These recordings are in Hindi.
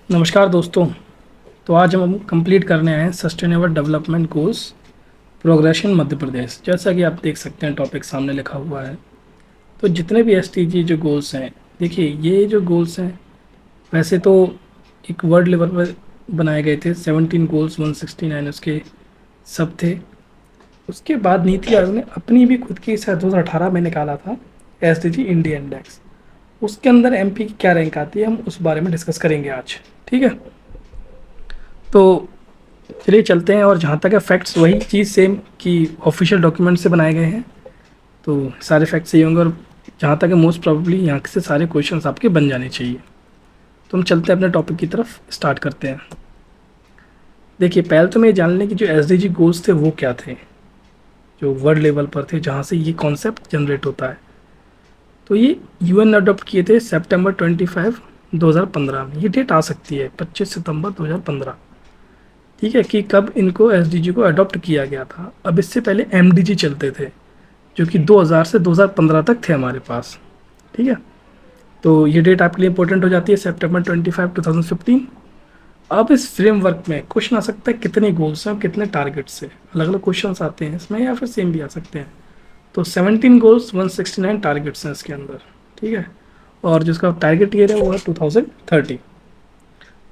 नमस्कार दोस्तों। तो आज हम कंप्लीट करने आए हैं sustainable development goals progression Madhya Pradesh. जैसा कि आप देख सकते हैं टॉपिक सामने लिखा हुआ है। तो जितने भी एसटीजी जो गोल्स हैं, देखिए ये जो गोल्स हैं वैसे तो एक वर्ल्ड लेवल पर बनाए गए थे। 17 गोल्स 169 उसके सब थे। उसके बाद नीति आयोग ने अपनी भी खुद की शायद 2018 में निकाला था एसडीजी इंडिया इंडेक्स। उसके अंदर एमपी की क्या रैंक आती है हम उस बारे में डिस्कस करेंगे आज। ठीक है, तो चलिए चलते हैं। और जहाँ तक है फैक्ट्स वही चीज़ सेम कि ऑफिशियल डॉक्यूमेंट से बनाए गए हैं, तो सारे फैक्ट्स सही होंगे। और जहाँ तक है मोस्ट प्रोबेबली यहाँ से सारे क्वेश्चंस आपके बन जाने चाहिए। तो हम चलते हैं अपने टॉपिक की तरफ, स्टार्ट करते हैं। देखिए पहले तो मैं ये जान लें कि जो एसडीजी गोल्स थे वो क्या थे, जो वर्ल्ड लेवल पर थे, जहाँ से ये कॉन्सेप्ट जनरेट होता है। तो ये यूएन ने अडॉप्ट किए थे सेप्टेम्बर 25 2015 में। ये डेट आ सकती है 25 सितंबर 2015। ठीक है, कि कब इनको एसडीजी को अडॉप्ट किया गया था। अब इससे पहले एमडीजी चलते थे जो कि 2000 से 2015 तक थे हमारे पास। ठीक है, तो ये डेट आपके लिए इंपॉर्टेंट हो जाती है, सेप्टेम्बर 25 2015। अब इस फ्रेमवर्क में क्वेश्चन आ सकता है कितने गोल्स हैं और कितने टारगेट्स से, अलग अलग क्वेश्चन आते हैं इसमें या फिर सेम भी आ सकते हैं। तो 17 गोल्स 169 टारगेट्स हैं इसके अंदर। ठीक है, और जिसका टारगेट ईयर है वो है 2030।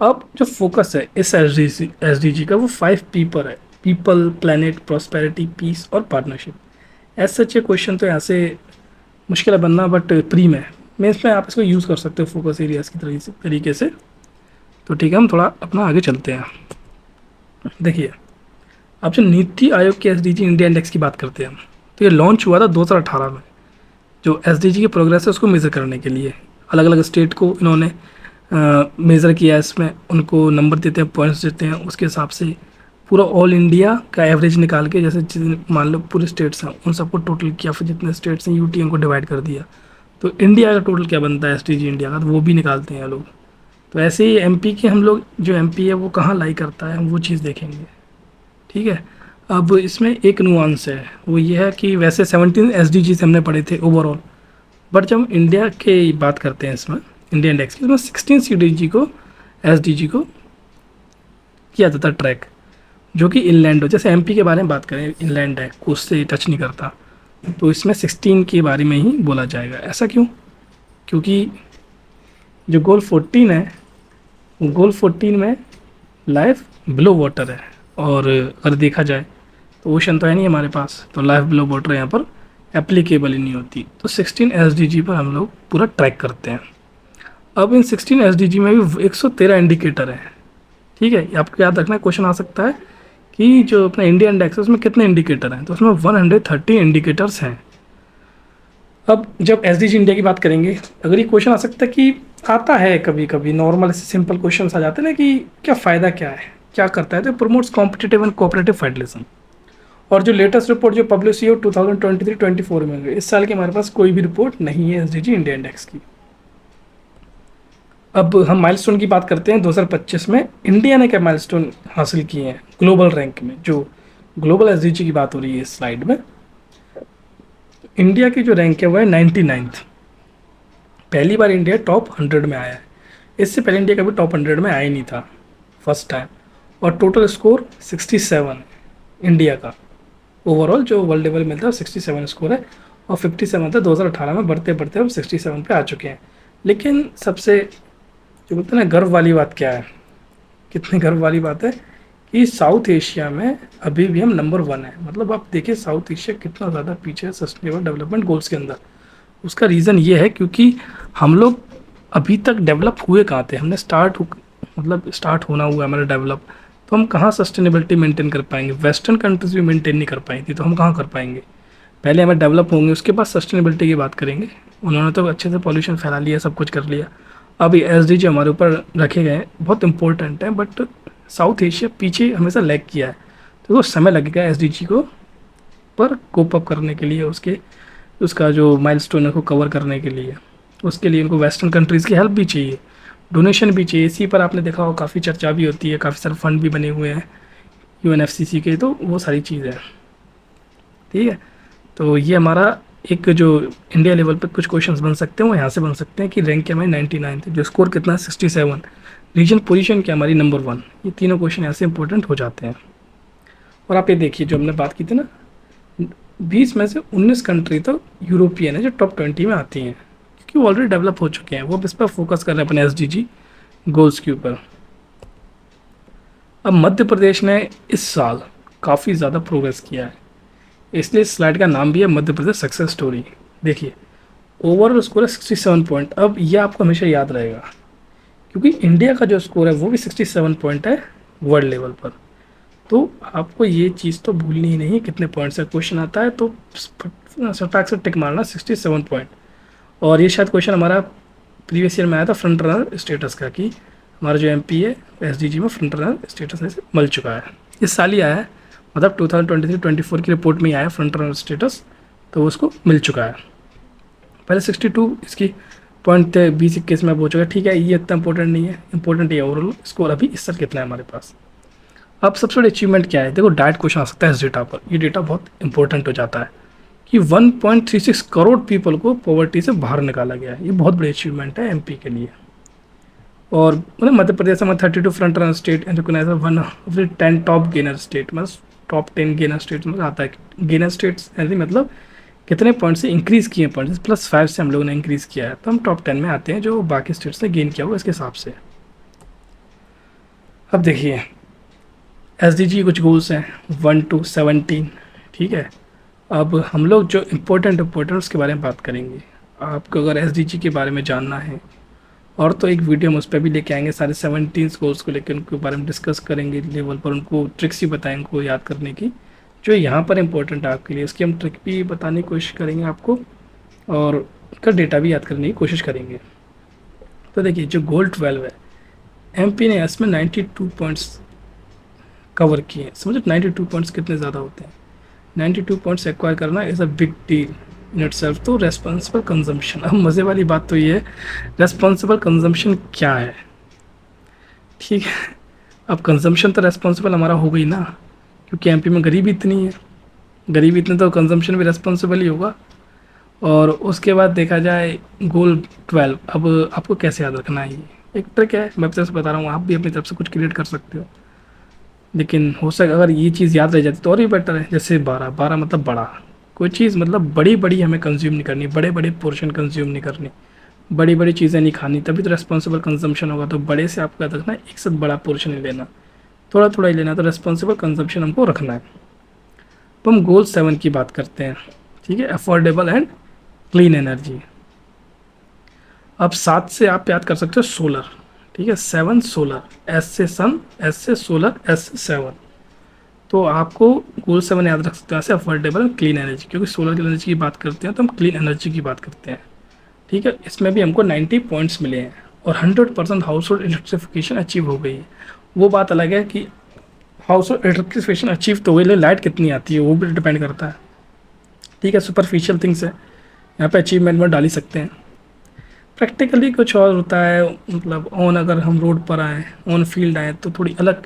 अब जो फोकस है इस एस डी जी का वो 5 पी पर है: पीपल, प्लानट, प्रॉस्पेरिटी, पीस और पार्टनरशिप। ऐसे अच्छे क्वेश्चन तो यहाँ से मुश्किल है बनना, बट प्री में मेंस में आप इसको यूज़ कर सकते हो फोकस एरियाज की तरीके से। तो ठीक है, हम थोड़ा अपना आगे चलते हैं। देखिए, अब जो नीति आयोग के एसडीजी इंडिया इंडेक्स की बात करते हैं हम, तो ये लॉन्च हुआ था 2018 में। जो एसडीजी की प्रोग्रेस है उसको मेज़र करने के लिए अलग अलग स्टेट को इन्होंने मेज़र किया। इसमें उनको नंबर देते हैं, पॉइंट्स देते हैं, उसके हिसाब से पूरा ऑल इंडिया का एवरेज निकाल के, जैसे मान लो पूरे स्टेट्स हैं उन सबको टोटल किया, फिर जितने स्टेट्स हैं यूटी उनको डिवाइड कर दिया, तो इंडिया का टोटल क्या बनता है एसडीजी इंडिया का, तो वो भी निकालते हैं लोग। तो ऐसे ही एमपी के हम लोग, जो एमपी है वो कहाँ लाई करता है हम वो चीज़ देखेंगे। ठीक है, अब इसमें एक नुआंस है, वो ये है कि वैसे 17 एसडीजी हमने पढ़े थे ओवरऑल, बट जब हम इंडिया के बात करते हैं इसमें इंडिया इंडेक्स की, इसमें 16 सीडीजी को एसडीजी को किया जाता है ट्रैक, जो कि इनलैंड हो। जैसे एमपी के बारे में बात करें, इनलैंड है, कोस्ट से टच नहीं करता, तो इसमें 16 के बारे में ही बोला जाएगा। ऐसा क्यों? क्योंकि जो गोल 14 है, वो गोल 14 में लाइफ बिलो वाटर है, और अगर देखा जाए तो ओशन तो है नहीं हमारे पास, तो लाइफ बिलो वाटर यहाँ पर एप्लीकेबल ही नहीं होती। तो 16 एसडीजी पर हम लोग पूरा ट्रैक करते हैं। अब इन 16 एसडीजी में भी 113 इंडिकेटर हैं। ठीक है, आपको याद रखना, क्वेश्चन आ सकता है कि जो अपना इंडिया इंडेक्स है उसमें कितने इंडिकेटर हैं, तो उसमें 130 इंडिकेटर्स हैं। अब जब एसडीजी इंडिया की बात करेंगे, अगर ये क्वेश्चन आ सकता है कि आता है कभी कभी नॉर्मल ऐसे सिंपल क्वेश्चन आ जाते हैं ना कि क्या फ़ायदा क्या है, क्या करता है, तो promotes competitive and cooperative federalism. और जो लेटेस्ट रिपोर्ट जो पब्लिश हुई है 2023-24 में हुई, इस साल की हमारे पास कोई भी रिपोर्ट नहीं है एसडीजी इंडिया इंडेक्स की। अब हम माइलस्टोन की बात करते हैं। 2025 में इंडिया ने क्या माइलस्टोन हासिल किए हैं ग्लोबल रैंक में, जो ग्लोबल एसडीजी की बात हो रही है इस स्लाइड में। इंडिया की जो रैंक है वो है 99th। पहली बार इंडिया टॉप 100 में आया है, इससे पहले इंडिया कभी टॉप 100 में आया ही नहीं था, फर्स्ट टाइम। और टोटल स्कोर 67 इंडिया का, ओवरऑल जो वर्ल्ड लेवल मिलता है 67 स्कोर है, और 57 था 2018 में, बढ़ते बढ़ते हम 67 पे आ चुके हैं। लेकिन सबसे जो बोलते हैं ना गर्व वाली बात क्या है, कितने गर्व वाली बात है कि साउथ एशिया में अभी भी हम नंबर 1 है। मतलब आप देखिए साउथ एशिया कितना ज़्यादा पीछे है सस्टेनेबल डेवलपमेंट गोल्स के अंदर। उसका रीज़न ये है क्योंकि हम लोग अभी तक डेवलप हुए कहाँ थे, हमने स्टार्ट होना हुआ हमारा डेवलप, तो हम कहाँ सस्टेनेबिलिटी मेंटेन कर पाएंगे। वेस्टर्न कंट्रीज भी मेंटेन नहीं कर पाई थी, तो हम कहाँ कर पाएंगे। पहले हमें डेवलप होंगे, उसके बाद सस्टेनेबिलिटी की बात करेंगे। उन्होंने तो अच्छे से पॉल्यूशन फैला लिया, सब कुछ कर लिया। अब ये एसडीजी हमारे ऊपर रखे गए हैं, बहुत इंपॉर्टेंट है, बट साउथ एशिया पीछे हमेशा लैग किया है, तो वो समय लगेगा एसडीजी को पर कोप अप करने के लिए, उसका जो माइलस्टोन है उसको कवर करने के लिए। उसके लिए उनको वेस्टर्न कंट्रीज़ की हेल्प भी चाहिए, डोनेशन भी चाहिए। इसी पर आपने देखा हो काफ़ी चर्चा भी होती है, काफ़ी सारे फंड भी बने हुए हैं यूएनएफसीसी के, तो वो सारी चीज़ें हैं। ठीक है, तो ये हमारा एक जो इंडिया लेवल पे कुछ क्वेश्चंस बन सकते हैं वो यहाँ से बन सकते हैं कि रैंक क्या हमारी 99 थी, जो स्कोर कितना है 67, रीजन पोजीशन क्या हमारी नंबर 1। ये तीनों क्वेश्चन ऐसे इंपॉर्टेंट हो जाते हैं। और आप ये देखिए जो हमने बात की थी ना, 20 में से 19 कंट्री तो यूरोपियन है जो टॉप 20 में आती हैं, क्योंकि वो ऑलरेडी डेवलप हो चुके हैं। वो अब इस पर फोकस कर रहे हैं अपने एसडीजी गोल्स के ऊपर। अब मध्य प्रदेश ने इस साल काफ़ी ज़्यादा प्रोग्रेस किया है, इसलिए इस स्लाइड का नाम भी है मध्य प्रदेश सक्सेस स्टोरी। देखिए ओवरऑल स्कोर है 67 पॉइंट। अब ये आपको हमेशा याद रहेगा, क्योंकि इंडिया का जो स्कोर है वो भी 67 पॉइंट है वर्ल्ड लेवल पर। तो आपको ये चीज़ तो भूलनी ही नहीं, कितने पॉइंट से क्वेश्चन आता है तो फटाक से टिक मारना 67 पॉइंट। और ये शायद क्वेश्चन हमारा प्रीवियस ईयर में आया था फ्रंट रनर स्टेटस का, कि हमारा जो एमपी है एसडीजी में फ्रंट रनर स्टेटस ऐसे मिल चुका है। इस साल ही आया है, मतलब 2023-24 की रिपोर्ट में ही आया फ्रंट रनर स्टेटस, तो उसको मिल चुका है। पहले 62 इसकी पॉइंट थे, 20-21 में हो चुका है। ठीक है, ये इतना इंपॉर्टेंट नहीं है, इंपॉर्टेंट ये ओवरऑल स्कोर अभी इस साल कितना है हमारे पास। अब सबसे बड़ी अचीवमेंट क्या है, देखो डायरेक्ट क्वेश्चन आ सकता है इस डेटा पर। ये डेटा बहुत इंपॉर्टेंट हो जाता है कि 1.36 करोड़ पीपल को पॉवर्टी से बाहर निकाला गया है। ये बहुत बड़ी अचीवमेंट है एमपी के लिए। और मतलब मध्य प्रदेश में 32 front runner state and recognize one of the 10 top gainer state, मतलब टॉप 10 गेनर स्टेट में आता है। गेनर स्टेट्स ऐसे मतलब कितने पॉइंट से इंक्रीज़ किए पॉइंट्स, +5 से हम लोगों ने इंक्रीज़ किया है, तो हम टॉप 10 में आते हैं जो बाकी स्टेट्स ने गेन किया हुआ इसके हिसाब से। अब देखिए एसडीजी कुछ गोल्स हैं 1 to 17, ठीक है। अब हम लोग जो इम्पोर्टेंट उसके बारे में बात करेंगे। आपको अगर एसडीजी के बारे में जानना है और तो एक वीडियो हम उस पर भी लेके आएंगे, सारे 17 गोल्स को लेकर उनके बारे में डिस्कस करेंगे लेवल पर, उनको ट्रिक्स ही बताएंगे उनको याद करने की जो यहाँ पर इम्पोर्टेंट है आपके लिए। इसकी हम ट्रिक भी बताने की कोशिश करेंगे आपको, और उसका डेटा भी याद करने की कोशिश करेंगे। तो देखिए जो गोल 12 है, एमपी ने इसमें 92 पॉइंट्स कवर किए। समझो 92 पॉइंट्स कितने ज़्यादा होते हैं। 92 पॉइंट्स एक्वायर करना is a big deal in it self. तो रेस्पॉन्सिबल कंजम्पशन, अब मज़े वाली बात तो ये है रेस्पॉन्सिबल कंजम्पशन क्या है, ठीक है। अब कंजम्पशन तो रेस्पॉन्सिबल हमारा हो गई ना, क्योंकि एमपी में गरीबी इतनी है, गरीबी इतने तो कंजम्पशन भी रेस्पॉन्सिबल ही होगा। और उसके बाद देखा जाए गोल 12, अब आपको कैसे याद रखना है, ये एक ट्रिक है, मैं तरफ से बता रहा हूँ, आप भी अपनी तरफ से कुछ क्रिएट कर सकते हो। लेकिन हो सके अगर ये चीज़ याद रह जाती तो और ही बेटर है। जैसे 12 मतलब बड़ा, कोई चीज़ मतलब बड़ी बड़ी हमें कंज्यूम नहीं करनी, बड़े बड़े पोर्शन कंज्यूम नहीं करनी, बड़ी बड़ी चीज़ें नहीं खानी, तभी तो रेस्पॉन्सिबल कंजम्पशन होगा। तो बड़े से आपको याद रखना है, एक साथ बड़ा पोर्शन ही लेना, थोड़ा थोड़ा ही लेना, तो रेस्पॉन्सिबल कंजम्पशन हमको रखना है। तो हम गोल 7 की बात करते हैं, ठीक है, अफोर्डेबल एंड क्लीन एनर्जी। अब 7 से आप याद कर सकते हो सोलर, ठीक है, 7 सोलर, एस से सन, एस से सोलर, एस से 7। तो आपको गोल 7 याद रख सकते हैं ऐसे, अफोर्डेबल एंड क्लीन एनर्जी, क्योंकि सोलर एनर्जी की बात करते हैं तो हम क्लीन एनर्जी की बात करते हैं, ठीक है। इसमें भी हमको 90 पॉइंट्स मिले हैं और 100% हाउस होल्ड इलेक्ट्रिफिकेशन अचीव हो गई है। वो बात अलग है कि हाउस होल्ड इलेक्ट्रिफिकेशन अचीव तो हुई, लेकिन लाइट कितनी आती है वो भी डिपेंड करता है, ठीक है। सुपरफिशियल थिंग्स है, यहाँ पे अचीवमेंट में डाल ही सकते हैं। प्रैक्टिकली कुछ और होता है, मतलब ऑन अगर हम रोड पर आए, ऑन फील्ड आए, तो थोड़ी अलग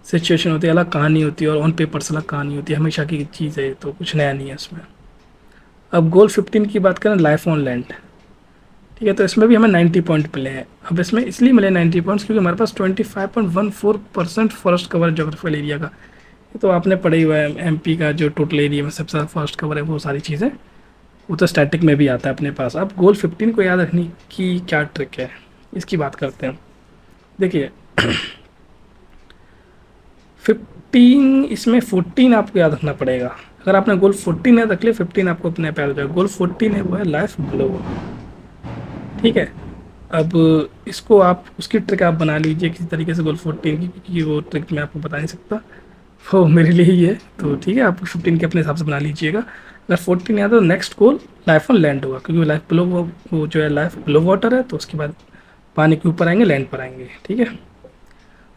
सिचुएशन होती है, अलग कहानी होती है, और ऑन पेपर से अलग कहानी होती है, हमेशा की चीज़ है, तो कुछ नया नहीं है इसमें। अब गोल 15 की बात करें, लाइफ ऑन लैंड, ठीक है, तो इसमें भी हमें 90 पॉइंट मिले हैं। अब इसमें इसलिए मिले 90 पॉइंट्स क्योंकि हमारे पास 25.14% फॉरेस्ट कवर जोग्राफिकल एरिया का, ये तो आपने पढ़ा ही हुआ है, एमपी का जो टोटल एरिया में सबसे ज़्यादा फॉरेस्ट कवर है, वो सारी चीज़ें वो तो स्टैटिक में भी आता है अपने पास। अब गोल 15 को याद रखने की क्या ट्रिक है, इसकी बात करते हैं। देखिए 15, इसमें 14 आपको याद रखना पड़ेगा। अगर आपने गोल 14 याद रख लिया, 15 आपको अपने पे आ जाएगा। गोल 14 है वो है लाइफ बिलो, ठीक है। अब इसको आप उसकी ट्रिक आप बना लीजिए किसी तरीके से गोल 14 की, क्योंकि वो ट्रिक मैं आपको बता नहीं सकता, वो मेरे लिए ही है, तो ठीक है, आप 15 के अपने हिसाब से बना लीजिएगा। अगर 14 याद हो, next goal life on land होगा, क्योंकि लाइफ बिलो वो जो है लाइफ बिलो वाटर है, तो उसके बाद पानी के ऊपर आएंगे, लैंड पर आएंगे, ठीक है।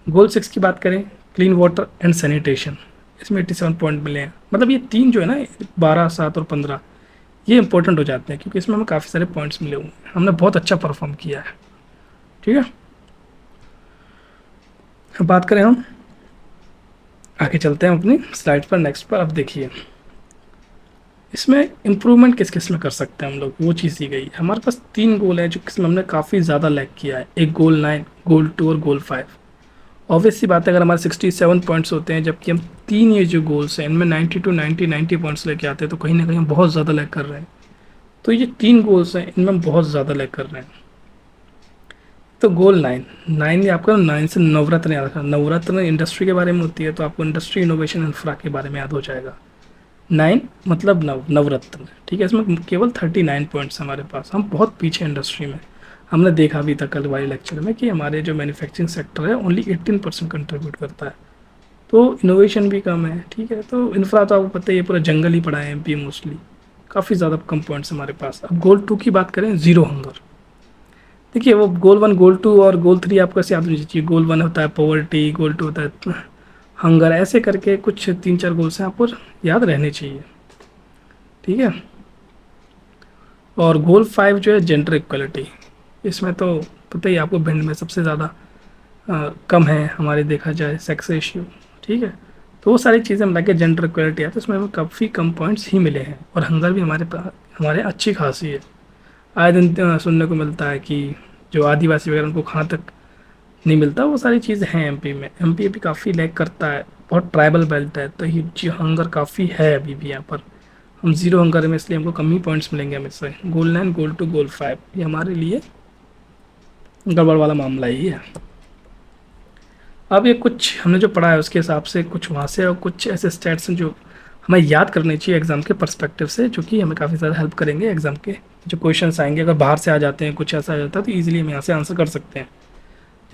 गोल 6 की बात करें, क्लीन वाटर एंड सैनिटेशन, इसमें 87 पॉइंट मिले हैं। मतलब ये तीन जो है ना, 12, 7 और 15, ये इंपॉर्टेंट हो जाते हैं, क्योंकि इसमें हमें काफ़ी सारे पॉइंट्स मिले हुए हैं, हमने बहुत अच्छा परफॉर्म किया है, ठीक है। अब बात करें हम आगे चलते हैं अपनी स्लाइड पर, नेक्स्ट पर। अब देखिए इसमें इम्प्रूवमेंट किस किस में कर सकते हैं हम लोग, वो चीज़ दी गई है। हमारे पास 3 गोल हैं जो किसमें हमने काफ़ी ज़्यादा लैग किया है, एक गोल 9, गोल 2 और गोल 5। ऑब्वियस सी बात है, अगर हमारे 67 पॉइंट्स होते हैं जबकि हम 3 ये जो गोल्स हैं इनमें 90 टू 90 पॉइंट्स लेके आते हैं, तो कहीं ना कहीं हम बहुत ज़्यादा लैग कर रहे हैं। तो ये 3 गोल्स हैं, इनमें हम बहुत ज़्यादा लैग कर रहे हैं। तो गोल 9, 9 ये आपका 9 से नवरत्न याद रखना। नवरत्न इंडस्ट्री के बारे में होती है, तो आपको इंडस्ट्री इनोवेशन इंफ्रा के बारे में याद हो जाएगा। 9 मतलब नवरत्न, ठीक है। इसमें केवल 39 पॉइंट्स हमारे पास, हम बहुत पीछे इंडस्ट्री में। हमने देखा अभी तक कल वाले लेक्चर में कि हमारे जो मैन्युफैक्चरिंग सेक्टर है ओनली 18% कंट्रीब्यूट करता है, तो इनोवेशन भी कम है, ठीक है। तो इंफ्रा तो आपको पता ही है, पूरा जंगल ही पड़ा है एमपी मोस्टली, काफ़ी ज़्यादा कम पॉइंट्स हमारे पास। अब गोल 2 की बात करें, ज़ीरो हंगर। देखिए वो गोल 1, गोल 2 और गोल 3 आपको ऐसे याद होनी चाहिए। गोल 1 होता है पॉवर्टी, गोल 2 होता है हंगर, ऐसे करके कुछ 3-4 गोल्स हैं आपको याद रहने चाहिए, ठीक है। और गोल 5 जो है जेंडर इक्वलिटी, इसमें तो पता ही आपको भिंड में सबसे ज़्यादा कम है हमारे, देखा जाए सेक्स रेशियो, ठीक है। तो वो सारी चीज़ें मिला के जेंडर इक्वलिटी है, तो उसमें हमें काफ़ी कम पॉइंट्स ही मिले हैं। और हंगर भी हमारे अच्छी खासी है। आए दिन सुनने को मिलता है कि जो आदिवासी वगैरह उनको खाना तक नहीं मिलता, वो सारी चीज़ें हैं एमपी में। एमपी अभी काफ़ी लैग करता है, बहुत ट्राइबल बेल्ट है, तो ये जी हंगर काफ़ी है अभी भी यहाँ पर। हम ज़ीरो हंगर में, इसलिए हमको कम ही पॉइंट्स मिलेंगे हमें से। गोल 9, गोल 2, गोल 5 ये हमारे लिए गड़बड़ वाला मामला ही है। अब ये कुछ हमने जो पढ़ा है उसके हिसाब से कुछ वहाँ से, और कुछ ऐसे स्टैट्स हैं जो हमें याद करने चाहिए एग्ज़ाम के पर्सपेक्टिव से, जो कि हमें काफ़ी ज़्यादा हेल्प करेंगे। एग्ज़ाम के जो क्वेश्चंस आएंगे, अगर बाहर से आ जाते हैं, कुछ ऐसा आ जाता है, तो ईजिली हम यहाँ से आंसर कर सकते हैं।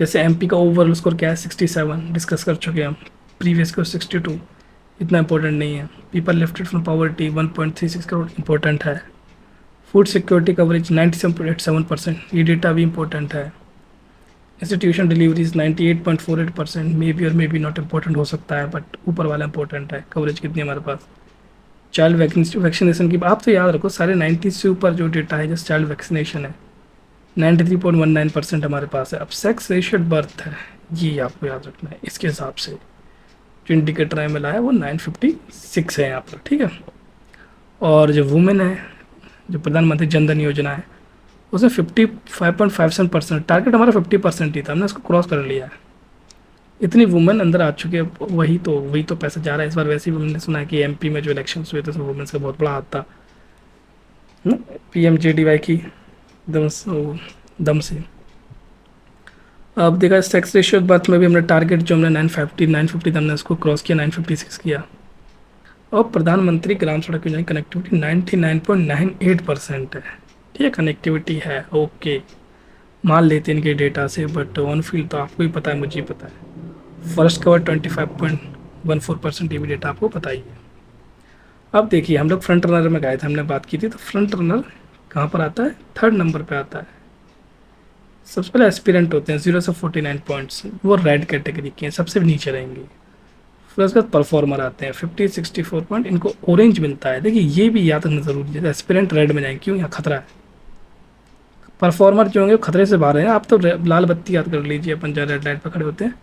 जैसे एमपी का ओवरऑल स्कोर क्या है, 67 डिस्कस कर चुके हैं हम। प्रीवियस को 62, इतना इंपॉर्टेंट नहीं है। People lifted from poverty 1.36 crore important है। फूड सिक्योरिटी कवरेज 97.87%, ये डेटा भी इंपॉर्टेंट है। इंस्टीट्यूशन डिलीवरीज 98.48%, मे बी और मे बी नॉट इम्पोर्टेंट हो सकता है, बट ऊपर वाला इंपॉर्टेंट है। कवरेज कितनी है हमारे पास। चाइल्ड वैक्सीनेशन की आप तो याद रखो, सारे 90 से ऊपर जो डेटा है जैसे चाइल्ड वैक्सीनेशन है 93.19% हमारे पास है। अब सेक्स रेशियो बर्थ है, ये आपको याद रखना है। इसके हिसाब से जो इंडिकेटर है मिला है वो 956 है यहाँ पर, ठीक है। और जो वुमेन है, जो प्रधानमंत्री जन धन योजना है, उसमें 55.57%, टारगेट हमारा 50% ही था, हमने उसको क्रॉस कर लिया है। इतनी वुमेन अंदर आ चुके हैं, वही तो पैसा जा रहा है इस बार। वैसे भी हमने सुना है कि एमपी में जो इलेक्शन हुए थे उसमें वुमेन्स का बहुत बड़ा हाथ था ना, PMJDY की दम से। अब देखा सेक्स रेशियो बात में भी हमने टारगेट जो हमने 950 था, हमने उसको क्रॉस किया, 956 किया। और प्रधानमंत्री ग्राम सड़क योजना की कनेक्टिविटी 99.98% है, ठीक है। कनेक्टिविटी है, ओके, मान लेते हैं इनके डेटा से, बट ऑन फील्ड तो आपको ही पता है, मुझे ही पता है। फर्स्ट कवर 25.14%, ये भी डेटा आपको पता ही है। अब देखिए हम लोग फ्रंट रनर में गए थे, हमने बात की थी, तो फ्रंट रनर कहाँ पर आता है, 3rd नंबर पे आता है। सबसे पहले एस्पिरेंट होते हैं 0 से 49 पॉइंट्स, वो रेड कैटेगरी के हैं, सबसे नीचे रहेंगे। फिर उसके बाद परफॉर्मर आते हैं 50-64 पॉइंट, इनको ऑरेंज मिलता है। देखिए ये भी याद रखना जरूरी है, एस्पिरेंट रेड में जाएंगे, क्यों, यहाँ खतरा है। परफॉर्मर जो होंगे खतरे से बाहर हैं। आप तो लाल बत्ती याद कर लीजिए, अपन जहाँ रेड लाइट पर खड़े होते हैं,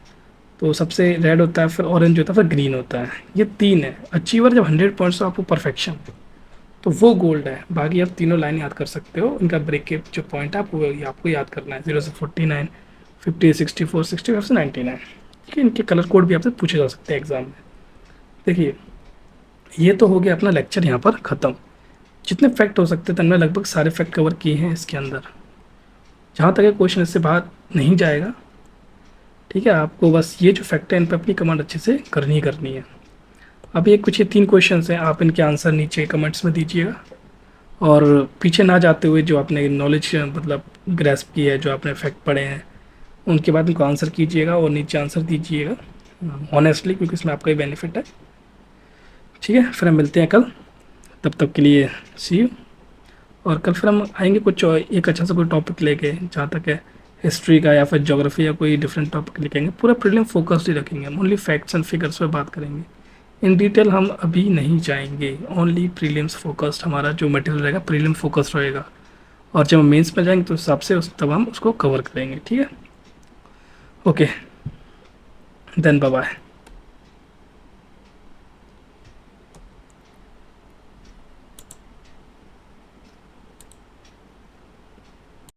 तो सबसे रेड होता है, फिर ऑरेंज होता है, फिर ग्रीन होता है। ये 3 है। अचीवर जब 100 पॉइंट्स हो आपको परफेक्शन, तो वो गोल्ड है। बाकी आप तीनों लाइन याद कर सकते हो, इनका ब्रेक के जो पॉइंट है आपको याद करना है, 0 से 49, 50, 64, 65 से 99। ठीक है, इनके कलर कोड भी आपसे पूछे जा सकते हैं एग्जाम में। देखिए ये तो हो गया अपना लेक्चर यहाँ पर ख़त्म। जितने फैक्ट हो सकते थे हमने लगभग सारे फैक्ट कवर किए हैं इसके अंदर। जहाँ तक ये क्वेश्चन इससे बाहर नहीं जाएगा, ठीक है। आपको बस ये जो फैक्ट है इन पर अपनी कमांड अच्छे से करनी ही करनी है। अब ये कुछ 3 क्वेश्चन हैं, आप इनके आंसर नीचे कमेंट्स में दीजिएगा। और पीछे ना जाते हुए जो आपने नॉलेज मतलब ग्रेस्प की है, जो आपने फैक्ट पढ़े हैं, उनके बाद उनको आंसर कीजिएगा और नीचे आंसर दीजिएगा ऑनेस्टली, क्योंकि इसमें आपका ही बेनिफिट है। ठीक है, फिर हम मिलते हैं कल, तब तक के लिए सी यू। और कल फिर हम आएंगे कुछ एक अच्छा सा कोई टॉपिक लेके, जहाँ तक है हिस्ट्री का या फिर ज्योग्राफी या कोई डिफरेंट टॉपिक लिखेंगे। पूरा प्रीलिम फोकस्ड ही रखेंगे, हम ओनली फैक्ट्स एंड फिगर्स पे बात करेंगे। इन डिटेल हम अभी नहीं जाएंगे, ओनली प्रीलिम्स फोकस्ड हमारा जो मटेरियल रहेगा प्रीलिम फोकस्ड रहेगा। और जब हम मेंस में जाएंगे तो उस हिसाब से तब हम उसको कवर करेंगे। ठीक है, ओके देन बाय बाय।